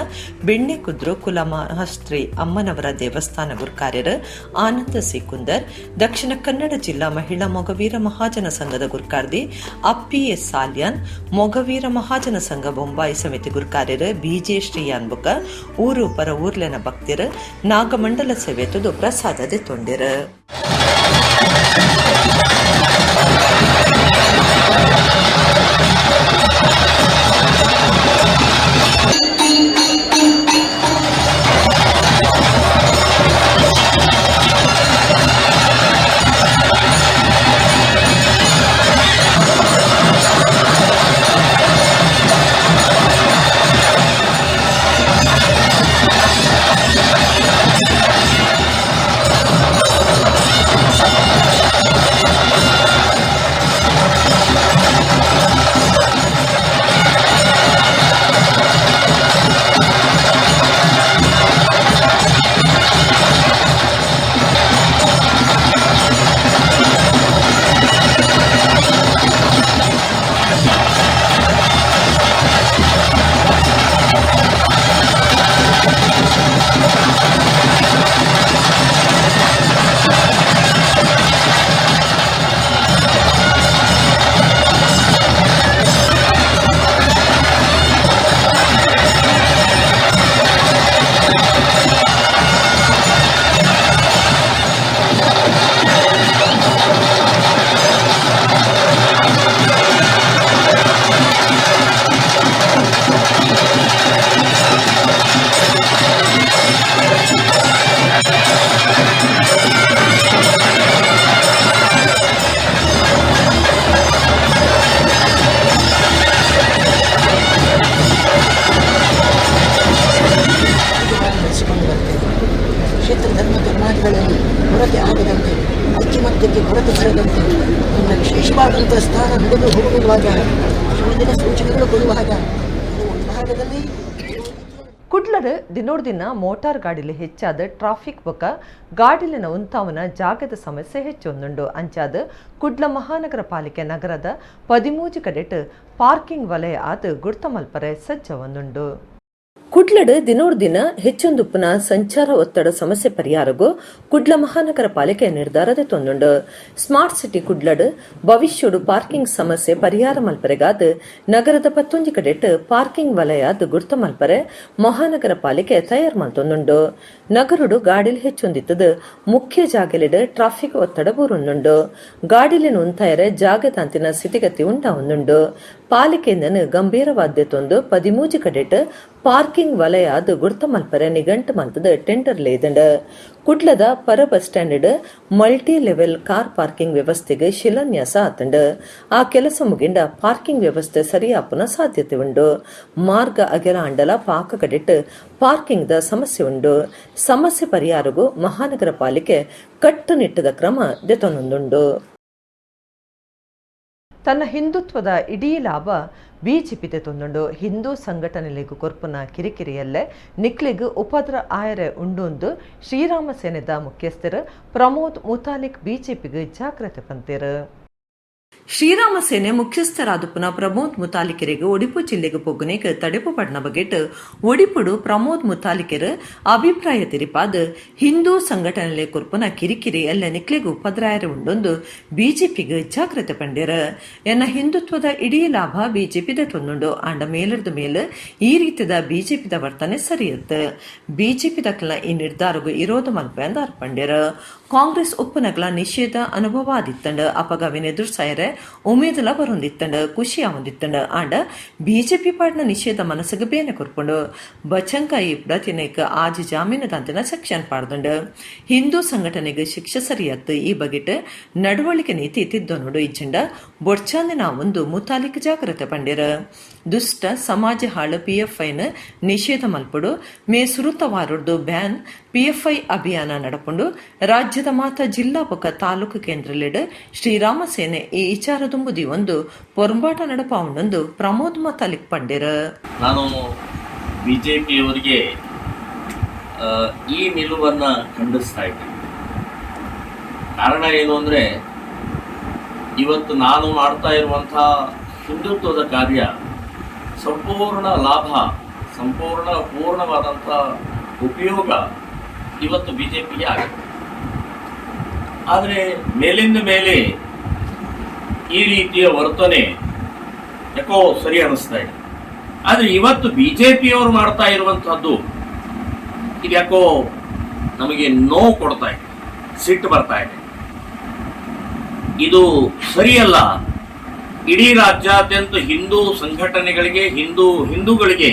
A: ಬೆಣ್ಣೆಕುದ್ರು ಕುಲಮಹಸ್ತ್ರಿ ಅಮ್ಮನವರ ದೇವಸ್ಥಾನ ಗುರ್ಕಾರ್ಯರು ಆನಂದ ಸಿ ಕುಂದರ್, ದಕ್ಷಿಣ ಕನ್ನಡ ಜಿಲ್ಲಾ ಮಹಿಳಾ ಮೊಗವೀರ ಮಹಾಜನ ಸಂಘದ ಗುರ್ಕಾರ್ದಿ ಅಪ್ಪಿ ಎಸ್ ಸಾಲ್ಯಾನ್, ಮೊಗವೀರ ಮಹಾಜನ ಸಂಘ ಬೊಂಬಾಯಿ ಸಮಿತಿ ಗುರ್ಕಾರ್ಯರು BJ ಶ್ರೀಯಾನ್ ಬೊಕ್ಕ ಊರು ಪರ ಊರ್ಲೆನ ಭಕ್ತರು ನಾಗಮಂಡಲ ಸೇವೆ ತುದು ಪ್ರಸಾದದೆ ತೊಂಡಿರು.
I: ಸೇರಿದಂತೆ ಅಚ್ಚುಮದ್ದಕ್ಕೆ ಕೊರತೆ ಸೇರಿದಂತೆ ಇನ್ನು ವಿಶೇಷವಾದಂಥ ಸ್ಥಾನ ಹಿಡಿದು ಹೋಗುವಾಗ ಮುಂದಿನ ಸೂಚನೆಗಳು ಕೊಡುವಾಗ ಒಂದು ಭಾಗದಲ್ಲಿ
A: ಕುಡ್ಲಡ್ ದಿನೋಡ್ ದಿನ ಮೋಟಾರ್ ಗಾಡಿಲಿ ಹೆಚ್ಚಾದ ಟ್ರಾಫಿಕ್ ಬೊಕ್ಕ ಗಾಡಿಲಿನ ಉಂತಾವನ ಜಾಗದ ಸಮಸ್ಯೆ ಹೆಚ್ಚೊಂದುಂಡು ಅಂಚಾದ ಕುಡ್ಲ ಮಹಾನಗರ ಪಾಲಿಕೆ ನಗರದ 13 ಕಡೆಟ್ ಪಾರ್ಕಿಂಗ್ ವಲಯ ಆದ ಗುರ್ತ ಮಲ್ಪರೆ ಸಜ್ಜ ಒಂದುಂಡು. ಕುಡ್ಲಡ್ ದಿನೋಡ್ ದಿನ ಹೆಚ್ಚೊಂದುಪ್ಪನ ಸಂಚಾರ ಒತ್ತಡ ಸಮಸ್ಯೆ ಪರಿಹಾರಗೂ ಕುಡ್ಲ ಮಹಾನಗರ ಪಾಲಿಕೆ ನಿರ್ಧಾರದ ತೊಂದುಂಡು. ಸ್ಮಾರ್ಟ್ ಸಿಟಿ ಕುಡ್ಲಡ್ ಭವಿಷ್ಯಡು ಪಾರ್ಕಿಂಗ್ ಸಮಸ್ಯೆ ಪರಿಹಾರ ಮಲ್ಪರೆಗಾದ ನಗರದ 11 ಕಡೆಟ್ ಪಾರ್ಕಿಂಗ್ ವಲಯ ಆದ ಗುರ್ತ ಮಲ್ಪರೆ ಮಹಾನಗರ ಪಾಲಿಕೆ ತಯಾರು ಮಲ್ತೊಂದುಂಡು. ನಗರುಡು ಗಾಡಿಲ್ ಹೆಚ್ಚೊಂದಿತ್ತದ ಮುಖ್ಯ ಜಾಗಲಿಡ್ ಟ್ರಾಫಿಕ್ ಒತ್ತಡ ಬೂರೊಂದುಂಡು. ಗಾಡಿಲಿನ ಉಂತಾಯರೆ ಜಾಗದಾಂತಿನ ಸ್ಥಿತಿಗತಿ ಉಂಟಾವೊಂದುಂಡು. ಪಾಲಿಕೆಯಿಂದ ಗಂಭೀರವಾದ್ಯ ತೊಂದು 13 ಕಡೆಟ್ ಪಾರ್ಕಿಂಗ್ ವಲಯ ಆದ ಗುರ್ತ ಮಲ್ಪರೆ ನಿಗಂಟು ಮಲ್ತದ ಟೆಂಡರ್ ಲೇದಂಡ. ಕುಡ್ಲದ ಪರ bus stand multi level car parking ವ್ಯವಸ್ಥೆಗೆ ಶಿಲಾನ್ಯಾಸ ಆತಂಡ. ಆ ಕೆಲಸ ಮುಗಿಂಡ ಪಾರ್ಕಿಂಗ್ ವ್ಯವಸ್ಥೆ ಸರಿಯಾಪುನ ಸಾಧ್ಯತೆ ಉಂಡು. ಮಾರ್ಗ ಅಗೆಲ ಅಂಡಲ ಪಾಕ ಕಡೆಟ್ ಪಾರ್ಕಿಂಗ್ ದ ಸಮಸ್ಯೆ ಉಂಡು. ಸಮಸ್ಯೆ ಪರಿಹಾರಗೂ ಮಹಾನಗರ ಪಾಲಿಕೆ ಕಟ್ಟುನಿಟ್ಟದ ಕ್ರಮ ದೆತೊಂದುಂಡು. ತನ್ನ ಹಿಂದುತ್ವದ ಇಡೀ ಲಾಭ ಬಿಜೆಪಿದೆ ತೊಂದುಂಡು. ಹಿಂದೂ ಸಂಘಟನೆಲೆಗು ಕೊರ್ಪುನ ಕಿರಿಕಿರಿಯಲ್ಲೇ ನಿಕ್ಲಿಗ್ ಉಪದ್ರ ಆಯರೆ ಉಂಡೊಂದು ಶ್ರೀರಾಮ ಸೇನೆದ ಮುಖ್ಯಸ್ಥರು ಪ್ರಮೋದ್ ಮುತಾಲಿಕ್ ಬಿಜೆಪಿಗೆ ಜಾಗ್ರತೆ ಪಂತೇರು. ಶ್ರೀರಾಮ ಸೇನೆ ಮುಖ್ಯಸ್ಥರಾದ ಪ್ರಮೋದ್ ಮುತಾಲಿಕೆರೆಗೆ ಒಡಿಪು ಜಿಲ್ಲೆಗೆ ಪೊಗ್ಗುನೆಗೆ ತಡೆಪು ಪಡ್ನ ಬಗೆಟ್ ಒಡಿಪುಡು ಪ್ರಮೋದ್ ಮುತಾಲಿಕೆರ್ ಅಭಿಪ್ರಾಯ ತಿರಿಪಾದ ಹಿಂದೂ ಸಂಘಟನೆಲೆ ಕೊರ್ಪುನ ಕಿರಿಕಿರಿ ಎಲ್ಲ ನಿಕ್ಲೆಗೂ ಉಪದ್ರಾಯರೆ ಉಂಡೊಂದು ಬಿಜೆಪಿಗೆ ಜಾಗ್ರತೆ ಪಂಡ್ಯರ. ಎನ್ನ ಹಿಂದುತ್ವದ ಇಡೀ ಲಾಭ ಬಿಜೆಪಿದ ತೊಂದುಂಡು. ಆಂಡ ಮೇಲರ್ದ ಮೇಲೆ ಈ ರೀತಿಯ ಬಿಜೆಪಿದ ವರ್ತನೆ ಸರಿಯತ್ತ. ಬಿಜೆಪಿದಕ್ಲ ಈ ನಿರ್ಧಾರಗೂ ವಿರೋಧ ಮಲ್ಪ ಎಂದ ಅರ್ಪಂಡ್ಯರ. ಕಾಂಗ್ರೆಸ್ ಉಪ್ಪನಗ್ಲ ನಿಷೇಧ ಅನುಭವ ಆದಿತ್ತಂಡ ಅಪಗವಿನ ಎದುರ್ಸಾಯರೆ ಉಮೇದಲ ಬರೊಂದಿತ್ತಂಡ ಖುಷಿ ಆವಂದಿತ್ತಂಡ ಆಂಡ ಬಿಜೆಪಿ ಪಾಡ್ನ ನಿಷೇಧ ಮನಸ್ಸಿಗೆ ಬೇನೆ ಕೊರ್ಪುಂಡು. ಬಚಂಕಾಯಿ ಪ್ರತಿನೇಕ ಆಜಿ ಜಾಮೀನದಂತಿನ ಸೆಕ್ಷನ್ ಪಾಡ್ದಂಡ. ಹಿಂದೂ ಸಂಘಟನೆಗೆ ಶಿಕ್ಷೆ ಸರಿಯತ್ತು. ಈ ಬಗೆಟ್ ನಡವಳಿಕೆ ನೀತಿ ತಿದ್ದೊನುಡು ಇಜ್ಜಂಡ ಬೊಡ್ಚಾಂದಿನ ಒಂದು ಮುತಾಲಿಕ್ ಜಾಗ್ರತೆ ಪಂಡ್ಯರ. ದುಷ್ಟ ಸಮಾಜ ಹಾಳು ಪಿಎಫ್ಐನ ನಿಷೇಧ ಮಲ್ಪಡು ಮೇ ಸುರುತವಾರದ್ದು ಬ್ಯಾನ್ ಪಿಎಫ್ಐ ಅಭಿಯಾನ ನಡಪುಂಡು. ರಾಜ್ಯದ ಮಾತ ಜಿಲ್ಲಾ ಬೊಕ್ಕ ತಾಲೂಕು ಕೇಂದ್ರಲಿಡ್ ಶ್ರೀರಾಮ ಸೇನೆ ಈ ವಿಚಾರದುಂಬುದಿ ಒಂದು ಪೊರಂಬಾಟ ನಡಪಾವುಂಡೊಂದು ಪ್ರಮೋದ್ ಮತಾಲಿಕ್ ಪಂಡ್ಯರ.
J: ನಾನು ಬಿಜೆಪಿಯವರಿಗೆ ಈ ನಿಲುವನ್ನ ಖಂಡಿಸ್ತಾ ಇದ್ದೀನಿ. ಕಾರಣ ಏನು ಅಂದರೆ, ಇವತ್ತು ನಾನು ಮಾಡ್ತಾ ಇರುವಂತಹ ಹಿಂದುತ್ವದ ಕಾರ್ಯ ಸಂಪೂರ್ಣ ಲಾಭ, ಪೂರ್ಣವಾದಂಥ ಉಪಯೋಗ ಇವತ್ತು ಬಿಜೆಪಿಗೆ ಆಗುತ್ತೆ. ಆದರೆ ಮೇಲಿಂದ ಮೇಲೆ ಈ ರೀತಿಯ ವರ್ತನೆ ಯಾಕೋ ಸರಿ ಅನ್ನಿಸ್ತಾ ಇದೆ. ಆದರೆ ಇವತ್ತು ಬಿಜೆಪಿಯವರು ಮಾಡ್ತಾ ಇರುವಂತಹದ್ದು ಇದು ಯಾಕೋ ನಮಗೆ ನೋವು ಕೊಡ್ತಾ ಇದೆ, ಸಿಟ್ಟು ಬರ್ತಾ ಇದೆ. ಇದು ಸರಿಯಲ್ಲ. ಇಡೀ ರಾಜ್ಯಾದ್ಯಂತ ಹಿಂದೂ ಸಂಘಟನೆಗಳಿಗೆ, ಹಿಂದೂಗಳಿಗೆ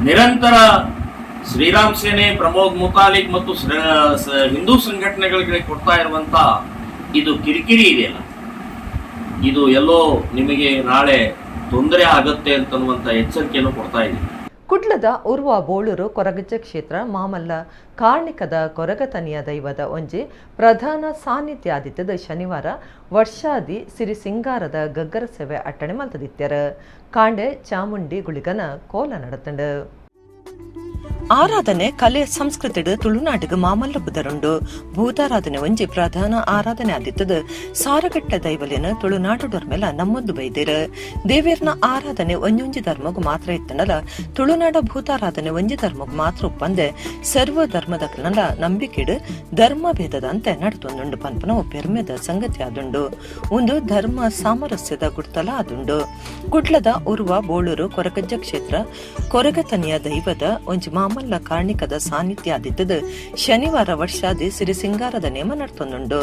J: ನಿರಂತರ ಶ್ರೀರಾಮ್ ಸೇನೆ, ಪ್ರಮೋದ್ ಮುತಾಲಿಕ್ ಮತ್ತು ಹಿಂದೂ ಸಂಘಟನೆಗಳಿಗೆ ಕೊಡ್ತಾ ಇರುವಂತ ಇದು ಕಿರಿಕಿರಿ ಇದೆಯಲ್ಲ, ಇದು ಎಲ್ಲೋ ನಿಮಗೆ ನಾಳೆ ತೊಂದರೆ ಆಗತ್ತೆ ಅಂತನ್ನುವಂತ ಎಚ್ಚರಿಕೆಯನ್ನು ಕೊಡ್ತಾ ಇದೆ.
A: ಕುಡ್ಲದ ಉರ್ವ ಬೋಳೂರು ಕೊರಗಜ್ಜ ಕ್ಷೇತ್ರ ಮಾಮಲ್ಲ ಕಾರ್ಣಿಕದ ಕೊರಗತನಿಯ ದೈವದ ಒಂಜಿ ಪ್ರಧಾನ ಸಾನ್ನಿಧ್ಯ ಆದಿತ್ಯದ ಶನಿವಾರ ವರ್ಷಾದಿ ಸಿರಿ ಸಿಂಗಾರದ ಗಗ್ಗರ ಸೇವೆ ಅಟ್ಟಣೆ ಮಲ್ತದಿತ್ಯರ. ಕಾಂಡೆ ಚಾಮುಂಡಿ ಗುಳಿಗನ ಕೋಲ ನಡತಂಡು. ಆರಾಧನೆ ಕಲೆ ಸಂಸ್ಕೃತಿಡ್ ತುಳುನಾಡಿಗೆ ಮಾಮಲ್ಲ ಬುದರುಂಡು. ಭೂತಾರಾಧನೆ ಒಂಜಿ ಪ್ರಧಾನ ಆರಾಧನೆ ಆದಿತ್ತದ ಸಾರಗಟ್ಟ ದೈವಲಿನ ತುಳುನಾಡುಡೋರ್ ಮೇಲೆ ನಮ್ಮೊಂದು ಬೈದೇರ. ದೇವೇರ್ನ ಆರಾಧನೆ ಒಂಜೊಂಜಿ ಧರ್ಮಗೂ ಮಾತ್ರ ಇತ್ತನಲ್ಲ, ತುಳುನಾಡ ಭೂತಾರಾಧನೆ ಒಂಜಿ ಧರ್ಮಗೂ ಮಾತ್ರ ಉಪ್ಪಂದೆ ಸರ್ವ ಧರ್ಮದ ನಂಬಿಕೆಡ್ ಧರ್ಮ ಭೇದದಂತೆ ನಡ್ತೊಂದುಂಡು ಪನ್ಪನ ಪೆರ್ಮೆದ ಸಂಗತಿ ಆದುಂಡು. ಒಂದು ಧರ್ಮ ಸಾಮರಸ್ಯದ ಗುರ್ತಲ ಆದುಂಡು. ಕುಡ್ಲದ ಉರ್ವ ಬೋಳೂರು ಕೊರಗಜ್ಜ ಕ್ಷೇತ್ರ ಕೊರಗತನಿಯ ದೈವದ ಒಂಜಿ ಮಾಮಲ್ಲ ಕಾರ್ಣಿಕದ ಸಾನ್ನಿಧ್ಯ ಆದಿತ್ತದ ಶನಿವಾರ ವರ್ಷಾದಿ ಸಿರಿ ಸಿಂಗಾರದ ನೇಮ ನಡ್ತೊಂದುಂಡು.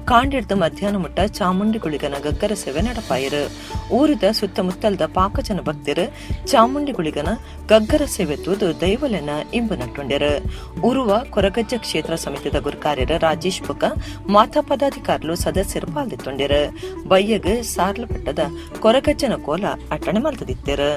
A: ಕಾಂಡಿಡ್ದ ಮಧ್ಯಾಹ್ನ ಮುಟ್ಟ ಚಾಮುಂಡಿ ಗುಳಿಗನ ಗಗ್ಗರ ಸೇವೆ ನಡಪಾಯಿರು. ಊರಿದ ಸುತ್ತಮುತ್ತಲ್ದ ಪಾಕಜನ ಭಕ್ತರು ಚಾಮುಂಡಿ ಗುಳಿಗನ ಗಗ್ಗರ ಸೇವೆ ತೂದು ದೈವಲೆನ ಇಂಬು ನಟ್ಟುಂಡ್ಯರು. ಉರುವ ಕೊರಗಜ್ಜ ಕ್ಷೇತ್ರ ಸಮಿತಿದ ಗುರುಕಾರ್ಯರ ರಾಜೇಶ್ ಬುಕ ಮಾತಾ ಪದಾಧಿಕಾರಿಗಳು ಸದಸ್ಯರು ಪಾಲ್ದಿತ್ತುಂಡ್ಯರು. ಬಯ್ಯಗ್ ಸಾರ್ಲಪಟ್ಟದ ಕೊರಗಜ್ಜನ ಕೋಲ ಅಟ್ಟಣೆ ಮಲ್ತದಿತ್ತರು.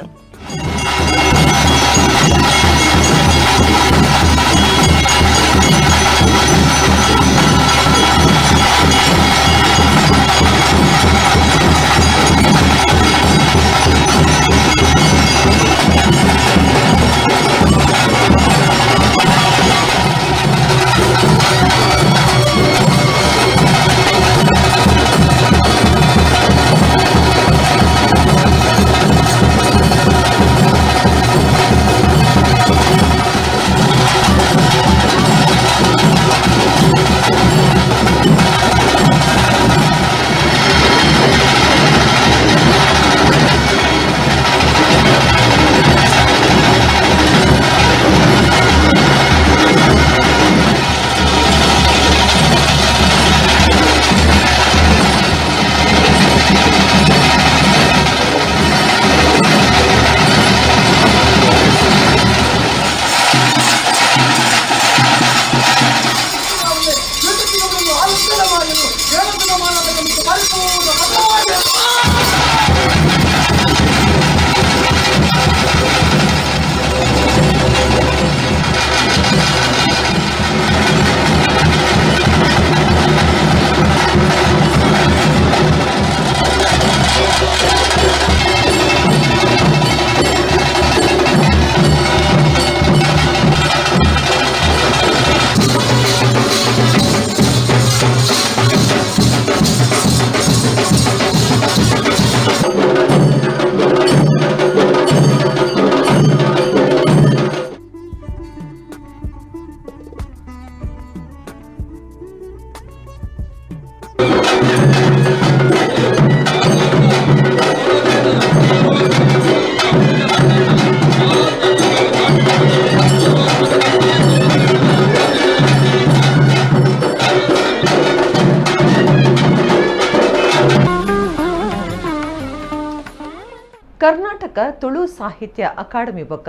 A: ಕರ್ನಾಟಕ ತುಳು ಸಾಹಿತ್ಯ ಅಕಾಡೆಮಿ ಬೊಕ್ಕ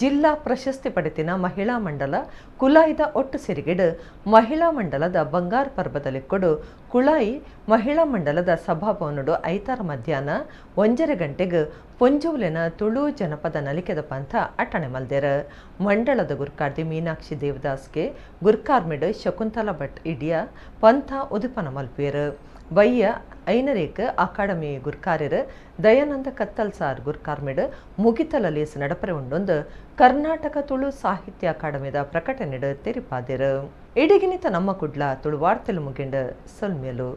A: ಜಿಲ್ಲಾ ಪ್ರಶಸ್ತಿ ಪಡೆತಿನ ಮಹಿಳಾ ಮಂಡಲ ಕುಲಾಯಿದ ಒಟ್ಟು ಸೇರಿಗೆಡು ಮಹಿಳಾ ಮಂಡಲದ ಬಂಗಾರ ಪರ್ಬದಲ್ಲಿ ಕೊಡು ಕುಳಾಯಿ ಮಹಿಳಾ ಮಂಡಲದ ಸಭಾಭವನಡು ಐತಾರ ಮಧ್ಯಾಹ್ನ 1:30 ಗಂಟೆಗೆ ಪೊಂಜುವುಲಿನ ತುಳು ಜನಪದ ನಲಿಕೆದ ಪಂಥ ಅಟಣೆ ಮಲ್ದೇರ ಮಂಡಳದ ಗುರ್ಕಾರ್ದಿ ಮೀನಾಕ್ಷಿ ದೇವದಾಸ್ಗೆ ಗುರ್ಕಾರ್ಮಿಡ್ ಶಕುಂತಲಾ ಭಟ್ ಇಡಿಯ ಪಂಥ ಉದುಪನ ಮಲ್ಪೇರು ಬಯ್ಯ ಐನರೇಕ ಅಕಾಡೆಮಿ ಗುರ್ಕಾರ್ಯರು ದಯಾನಂದ ಕತ್ತಲ್ ಸಾರ್ ಗುರ್ಕಾರ್ಮಿಡ್ ಮುಗಿತಲ ಲೇಸ್ ನಡಪರೆ ಉಂಡೊಂದು ಕರ್ನಾಟಕ ತುಳು ಸಾಹಿತ್ಯ ಅಕಾಡೆಮಿದ ಪ್ರಕಟಣೆಡ್ ತೆರಿಪಾದಿರು ಇಡಿಗಿನಿತ ನಮ್ಮ ಕುಡ್ಲ ತುಳು ವಾರ್ತೆಲು ಮುಗಿಂಡ ಸಲ್ಮೇಲು.